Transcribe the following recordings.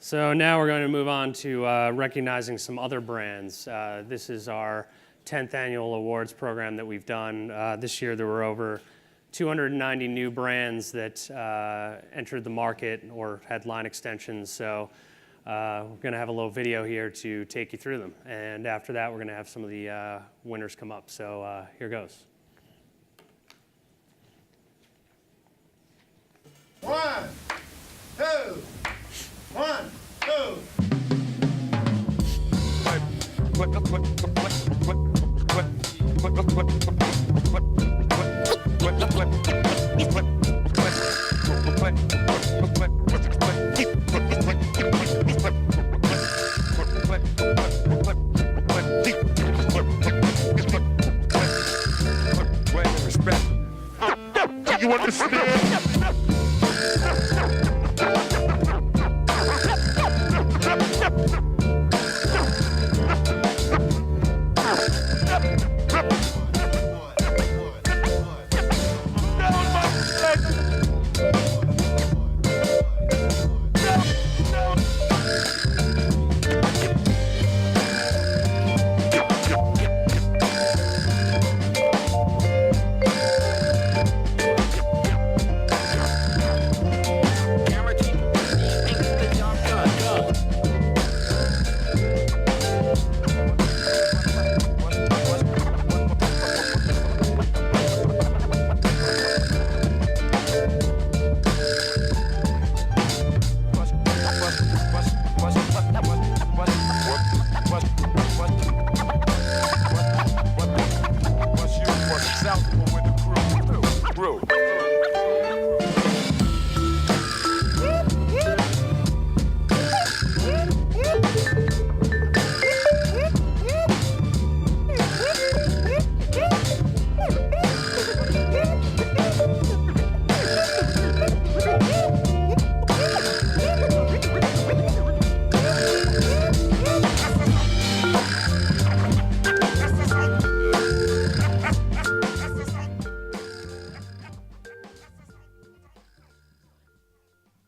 So now we're going to move on to recognizing some other brands. This is our 10th annual awards program that we've done. This year there were over 290 new brands that entered the market or had line extensions. So we're going to have a little video here to take you through them. And after that, we're going to have some of the winners come up. So here goes. 1, 2, 1, 2. You understand?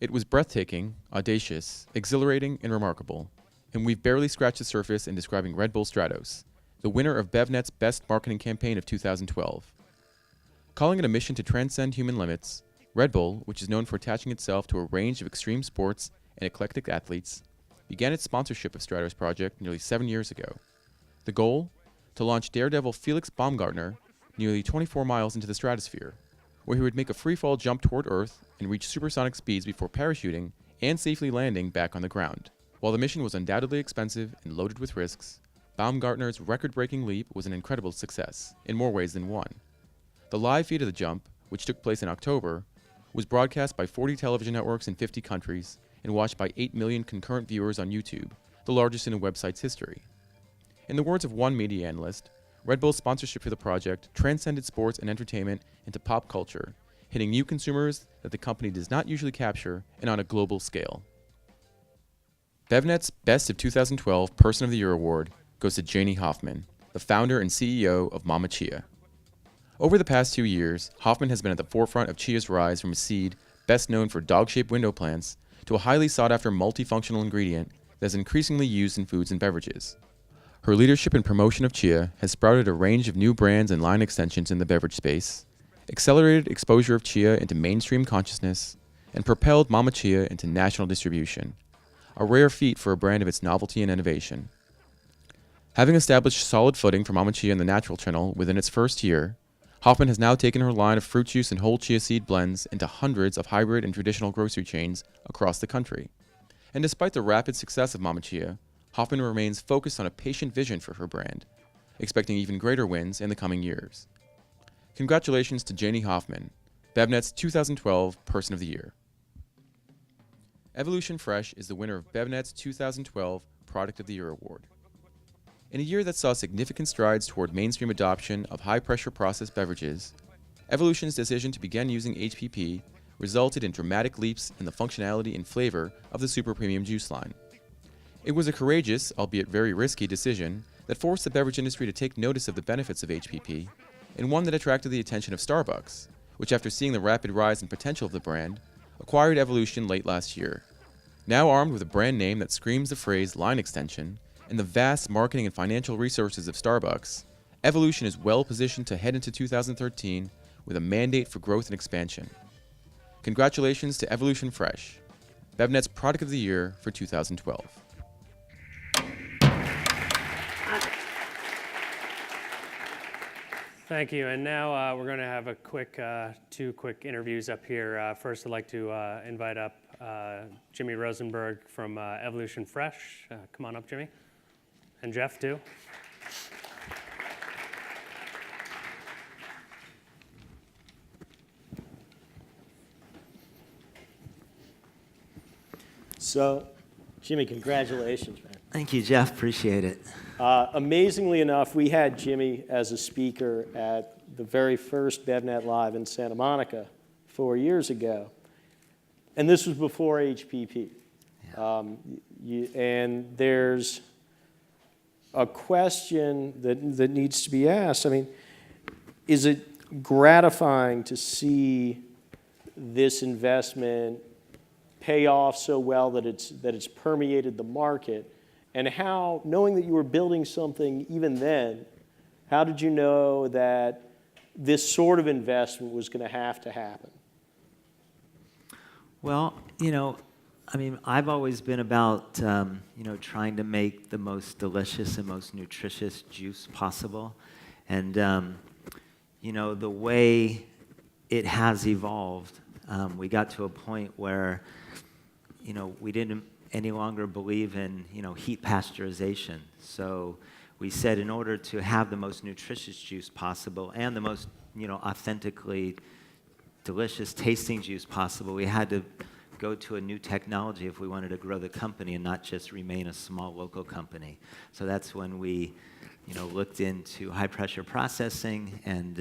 It was breathtaking, audacious, exhilarating, and remarkable, and we've barely scratched the surface in describing Red Bull Stratos, the winner of BevNET's Best Marketing Campaign of 2012. Calling it a mission to transcend human limits, Red Bull, which is known for attaching itself to a range of extreme sports and eclectic athletes, began its sponsorship of Stratos Project nearly 7 years ago. The goal? To launch daredevil Felix Baumgartner nearly 24 miles into the stratosphere, where he would make a free-fall jump toward Earth and reach supersonic speeds before parachuting and safely landing back on the ground. While the mission was undoubtedly expensive and loaded with risks, Baumgartner's record-breaking leap was an incredible success, in more ways than one. The live feed of the jump, which took place in October, was broadcast by 40 television networks in 50 countries and watched by 8 million concurrent viewers on YouTube, the largest in a website's history. In the words of one media analyst, Red Bull's sponsorship for the project transcended sports and entertainment into pop culture, hitting new consumers that the company does not usually capture and on a global scale. BevNET's Best of 2012 Person of the Year Award goes to Janie Hoffman, the founder and CEO of Mama Chia. Over the past 2 years, Hoffman has been at the forefront of Chia's rise from a seed best known for dog-shaped window plants to a highly sought-after multifunctional ingredient that is increasingly used in foods and beverages. Her leadership and promotion of Chia has sprouted a range of new brands and line extensions in the beverage space, accelerated exposure of Chia into mainstream consciousness, and propelled Mama Chia into national distribution, a rare feat for a brand of its novelty and innovation. Having established solid footing for Mama Chia in the natural channel within its first year, Hoffman has now taken her line of fruit juice and whole chia seed blends into hundreds of hybrid and traditional grocery chains across the country. And despite the rapid success of Mama Chia, Hoffman remains focused on a patient vision for her brand, expecting even greater wins in the coming years. Congratulations to Janie Hoffman, BevNET's 2012 Person of the Year. Evolution Fresh is the winner of BevNET's 2012 Product of the Year Award. In a year that saw significant strides toward mainstream adoption of high-pressure processed beverages, Evolution's decision to begin using HPP resulted in dramatic leaps in the functionality and flavor of the super premium juice line. It was a courageous, albeit very risky, decision that forced the beverage industry to take notice of the benefits of HPP, and one that attracted the attention of Starbucks, which after seeing the rapid rise and potential of the brand, acquired Evolution late last year. Now armed with a brand name that screams the phrase line extension and the vast marketing and financial resources of Starbucks, Evolution is well positioned to head into 2013 with a mandate for growth and expansion. Congratulations to Evolution Fresh, BevNET's Product of the Year for 2012. Thank you. And now we're going to have two quick interviews up here. First, I'd like to invite up Jimmy Rosenberg from Evolution Fresh. Come on up, Jimmy. And Jeff, too. So, Jimmy, congratulations, man. Thank you, Jeff. Appreciate it. Amazingly enough, we had Jimmy as a speaker at the very first BevNet Live in Santa Monica 4 years ago. And this was before HPP. Yeah. And there's a question that needs to be asked. I mean, is it gratifying to see this investment pay off so well that it's permeated the market? And how, knowing that you were building something even then, how did you know that this sort of investment was going to happen? Well, I mean, I've always been about, trying to make the most delicious and most nutritious juice possible. And, the way it has evolved, we got to a point where, we didn't any longer believe in, heat pasteurization. So we said in order to have the most nutritious juice possible and the most, authentically delicious tasting juice possible, we had to go to a new technology if we wanted to grow the company and not just remain a small local company. So that's when we, looked into high pressure processing, and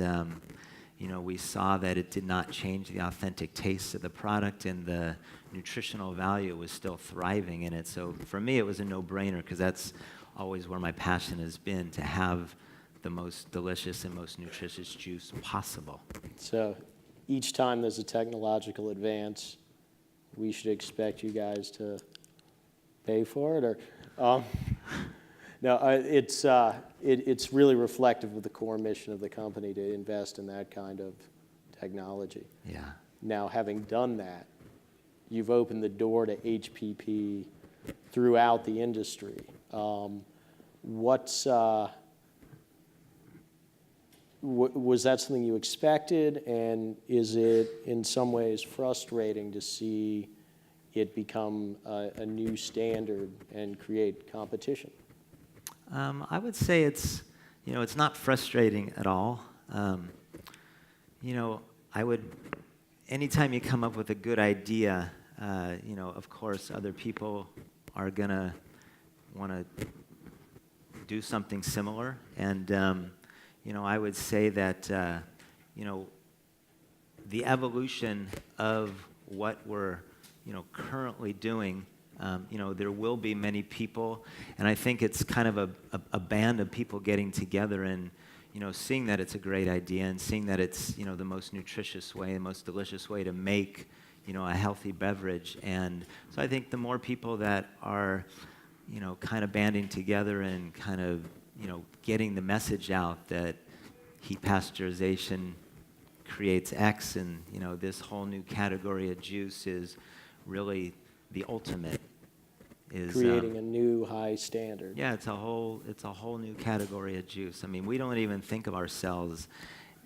we saw that it did not change the authentic taste of the product, and the nutritional value was still thriving in it. So for me, it was a no-brainer, because that's always where my passion has been, to have the most delicious and most nutritious juice possible. So each time there's a technological advance, we should expect you guys to pay for it? Or no, it's really reflective of the core mission of the company to invest in that kind of technology. Yeah. Now, having done that, you've opened the door to HPP throughout the industry. Was that something you expected, and is it in some ways frustrating to see it become a new standard and create competition? I would say it's not frustrating at all. Anytime you come up with a good idea, of course, other people are gonna want to do something similar, and I would say that the evolution of what we're currently doing. There will be many people, and I think it's kind of a band of people getting together and, seeing that it's a great idea, and seeing that it's, the most nutritious way, the most delicious way to make, a healthy beverage. And so I think the more people that are, kind of banding together and kind of, getting the message out that heat pasteurization creates X, and, this whole new category of juice is really the ultimate. Is creating a new high standard. Yeah, it's a whole new category of juice. I mean, we don't even think of ourselves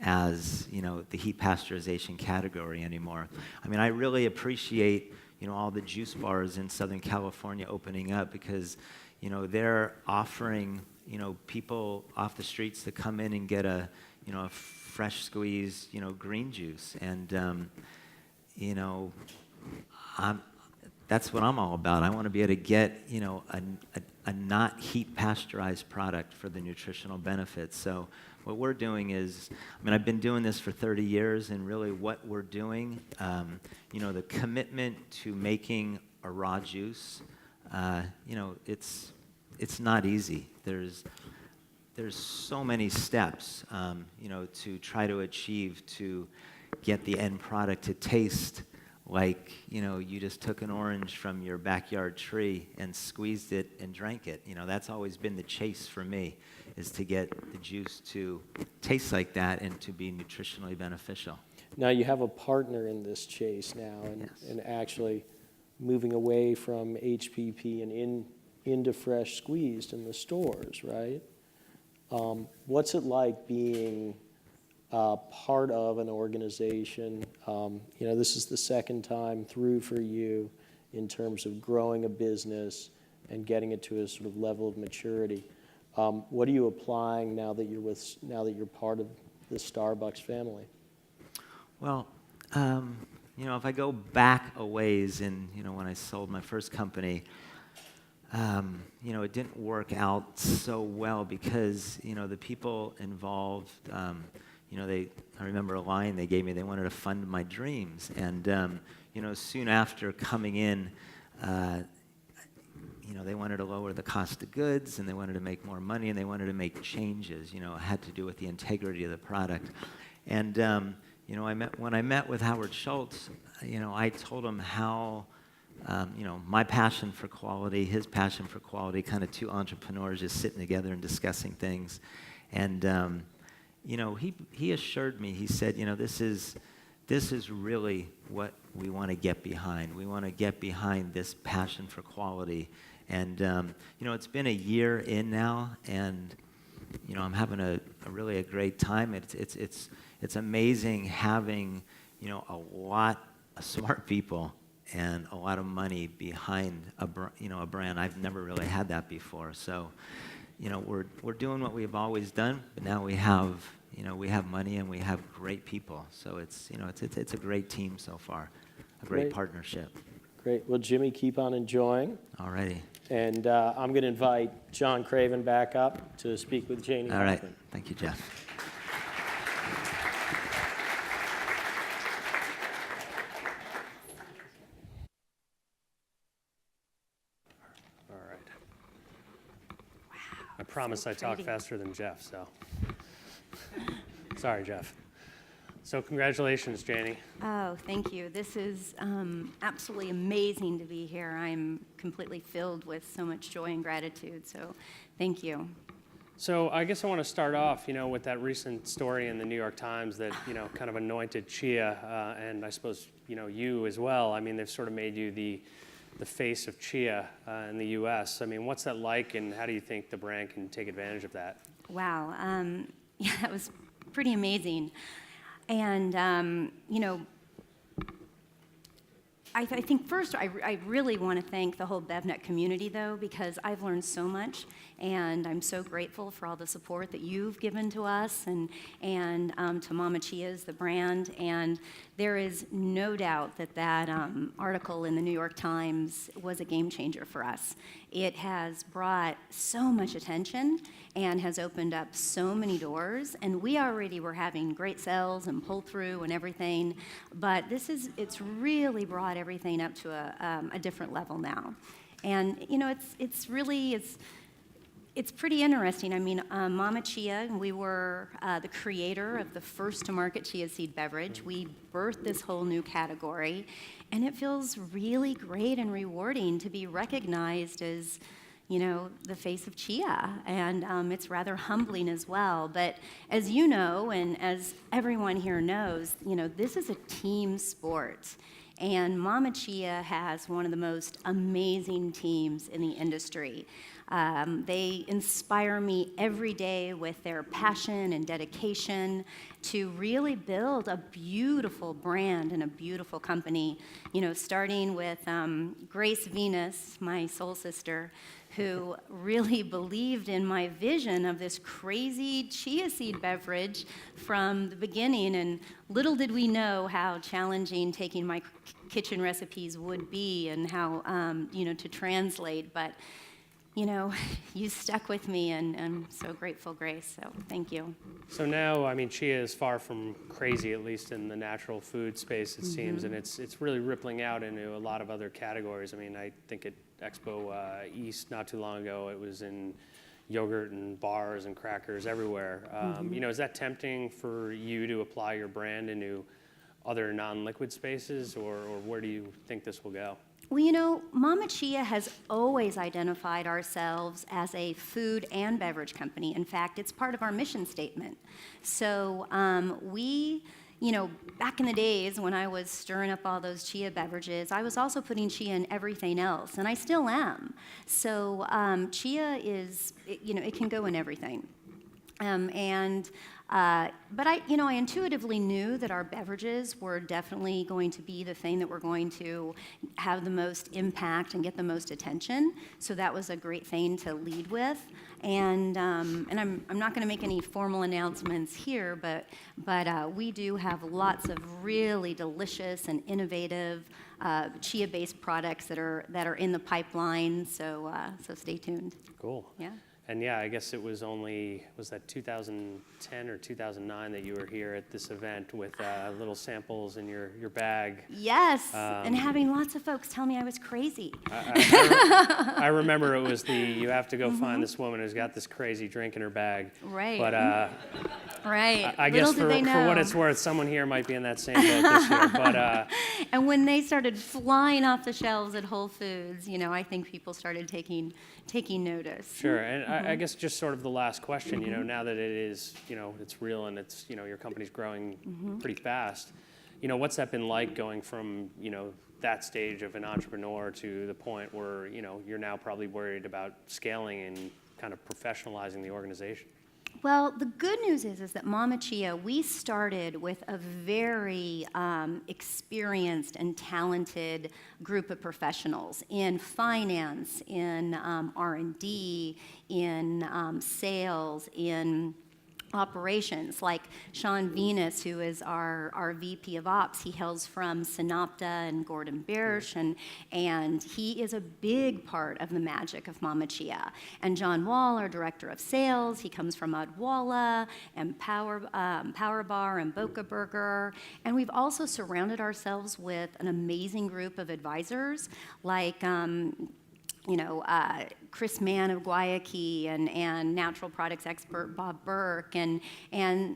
as, the heat pasteurization category anymore. I mean, I really appreciate, all the juice bars in Southern California opening up, because, they're offering, people off the streets to come in and get a fresh squeezed, green juice. And, that's what I'm all about. I want to be able to get, a not heat pasteurized product for the nutritional benefits. So what we're doing is, I've been doing this for 30 years, and really what we're doing, the commitment to making a raw juice, it's not easy. There's so many steps, to try to achieve to get the end product to taste like, you just took an orange from your backyard tree and squeezed it and drank it. That's always been the chase for me, is to get the juice to taste like that and to be nutritionally beneficial. Now you have a partner in this chase now, and actually moving away from HPP and into fresh squeezed in the stores, right? What's it like being part of an organization? This is the second time through for you in terms of growing a business and getting it to a sort of level of maturity. What are you applying now that you're part of the Starbucks family? Well, if I go back a ways, and when I sold my first company, it didn't work out so well because the people involved, I remember a line they gave me. They wanted to fund my dreams, and soon after coming in, they wanted to lower the cost of goods, and they wanted to make more money, and they wanted to make changes. It had to do with the integrity of the product, and when I met with Howard Schultz, I told him how. My passion for quality, his passion for quality, kind of two entrepreneurs just sitting together and discussing things. And, he assured me, he said, this is really what we want to get behind. We want to get behind this passion for quality. And, it's been a year in now, and, I'm having a really great time. It's amazing having, a lot of smart people and a lot of money behind a brand. I've never really had that before. So, we're doing what we've always done, but now we have money and we have great people. So it's a great team so far, a great partnership. Great. Well, Jimmy, keep on enjoying. All righty. And I'm going to invite John Craven back up to speak with Janie. All right. Thank you, Jeff. I promise I talk faster than Jeff, so. Sorry, Jeff. So congratulations, Janie. Oh, thank you. This is absolutely amazing to be here. I'm completely filled with so much joy and gratitude, so thank you. So I guess I want to start off, with that recent story in the New York Times that, kind of anointed chia, and I suppose, you as well. I mean, they've sort of made you the face of chia in the U.S. I mean, what's that like, and how do you think the brand can take advantage of that? Wow. Yeah, that was pretty amazing. And, I think first I really want to thank the whole BevNet community, though, because I've learned so much, and I'm so grateful for all the support that you've given to us and to Mama Chia's, the brand. And there is no doubt that article in the New York Times was a game changer for us. It has brought so much attention and has opened up so many doors, and we already were having great sales and pull-through and everything, but it's really brought everything up to a different level now. And, it's pretty interesting. I mean, Mama Chia, we were the creator of the first-to-market chia seed beverage. We birthed this whole new category, and it feels really great and rewarding to be recognized as, the face of chia, and it's rather humbling as well. But as you know, and as everyone here knows, this is a team sport. And Mama Chia has one of the most amazing teams in the industry. They inspire me every day with their passion and dedication to really build a beautiful brand and a beautiful company, starting with Grace Venus, my soul sister, who really believed in my vision of this crazy chia seed beverage from the beginning. And little did we know how challenging taking my kitchen recipes would be and how, to translate. But, you stuck with me, and I'm so grateful, Grace. So thank you. So now, I mean, chia is far from crazy, at least in the natural food space, it seems, and it's really rippling out into a lot of other categories. I mean, I think at Expo East not too long ago, it was in yogurt and bars and crackers everywhere. Is that tempting for you to apply your brand into other non-liquid spaces, or where do you think this will go? Well, you know, Mama Chia has always identified ourselves as a food and beverage company. In fact, it's part of our mission statement. So you know, back in the days when I was stirring up all those chia beverages, I was also putting chia in everything else, and I still am. So chia is, you know, it can go in everything. But I intuitively knew that our beverages were definitely going to be the thing that were going to have the most impact and get the most attention. So that was a great thing to lead with. And I'm not going to make any formal announcements here, but we do have lots of really delicious and innovative chia-based products that are in the pipeline. So stay tuned. Cool. Yeah. And yeah, I guess it was that 2010 or 2009 that you were here at this event with little samples in your bag. Yes, and having lots of folks tell me I was crazy. I remember it was you have to go find this woman who's got this crazy drink in her bag. Right. But Right. I guess Little did they know. for what it's worth, someone here might be in that same boat this year. But and when they started flying off the shelves at Whole Foods, you know, I think people started taking notice. sure, and I guess just sort of the last question, you know, now that it is, you know, it's real and it's, you know, your company's growing pretty fast, you know, what's that been like going from, you know, that stage of an entrepreneur to the point where, you know, you're now probably worried about scaling and kind of professionalizing the organization? Well, the good news is that Mama Chia, we started with a very experienced and talented group of professionals in finance, in R&D, in sales, in operations, like Sean Venus, who is our VP of Ops. He hails from Synopta and Gordon Biersch, and he is a big part of the magic of Mama Chia. And John Wall, our Director of Sales, he comes from Udwalla and Power Bar and Boca Burger. And we've also surrounded ourselves with an amazing group of advisors, like Chris Mann of Guayaquil and natural products expert Bob Burke and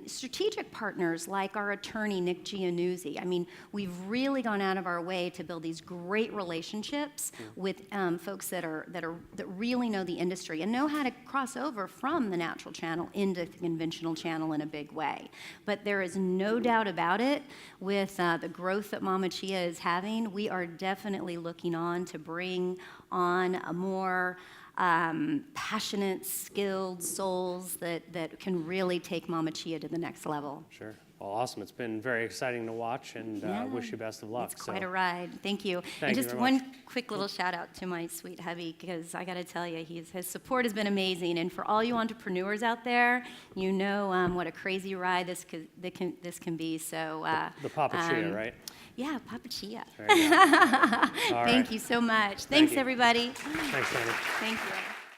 strategic partners like our attorney Nick Giannuzzi. I mean, we've really gone out of our way to build these great relationships with folks that really know the industry and know how to cross over from the natural channel into the conventional channel in a big way. But there is no doubt about it, with the growth that Mama Chia is having, we are definitely looking on to bring on a more passionate, skilled souls that can really take Mama Chia to the next level. Sure. Well, awesome. It's been very exciting to watch, and wish you best of luck. It's quite a ride. Thank you. Thank and you just very one much. quick little shout out to my sweet hubby, because I got to tell you, his support has been amazing. And for all you entrepreneurs out there, you know what a crazy ride this can be. So The Papa Chia, right? Yeah, Papa Chia. There you go. All Thank right. you so much. Thanks, you. everybody. Thanks, Sandy. Thank you.